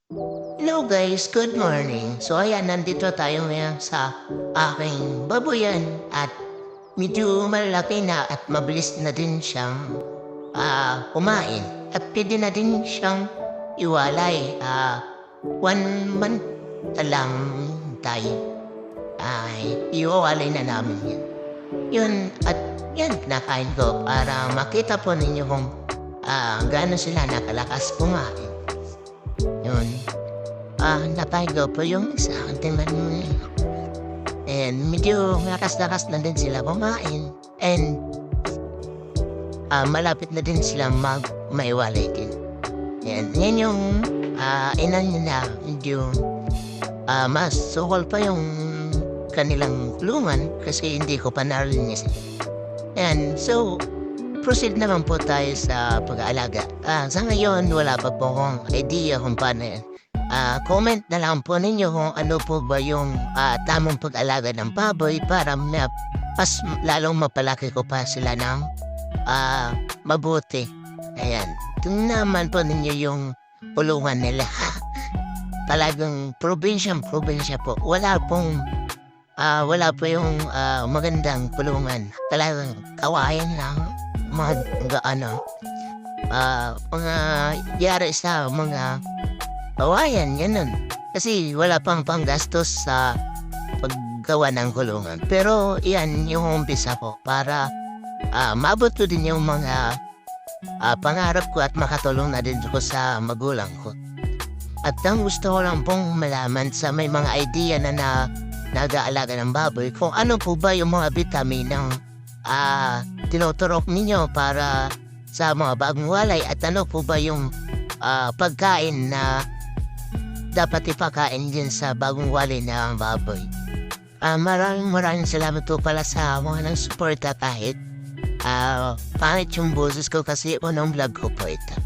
Hello guys, good morning. So ayan, nandito tayo ngayon sa aking baboyan at medyo malaki na at mabilis na din siyang kumain. At pwede na din siyang iwalay. 1 month na lang tayo ay iwawalay na namin yan. Yun, at yan, kinakain ko para makita po ninyo kung gaano sila nakalakas kumain. Yun. Napaigo po yung isa. Tingnan mo yun. And medyo lakas-lakas na din sila kumain. And malapit na din sila maiwalay din. And yan yung inan nila. Medyo mas sukol pa yung kanilang kulungan kasi hindi ko pa narinig. And so, proceed naman po tayo sa pag-aalaga. Sa ngayon, wala pa po akong idea kung paano yan. Comment na lang po ninyo kung ano po ba yung tamang pag-alaga ng baboy para mas lalong mapalaki ko pa sila ng mabuti. Ayan. Tingnan naman po ninyo yung kulungan nila. Talagang probinsya po. Wala po yung magandang kulungan. Talagang kawayan lang. Mga yari sa mga kawayan, ganun. Kasi wala pang panggastos sa paggawa ng kulungan. Pero yan yung umpisa ko para maabot ko din yung mga pangarap ko at makatulong na din ko sa magulang ko. At ang gusto ko lang pong malaman sa may mga idea na nag-aalaga ng baboy, kung ano po ba yung mga vitamin ng tinuturok ninyo para sa mga bagong walay at ano po ba yung pagkain na dapat ipakain din sa bagong walay na baboy. Maraming salamat po pala sa mga nang suporta kahit pangit yung boses ko kasi unang vlog ko po ito.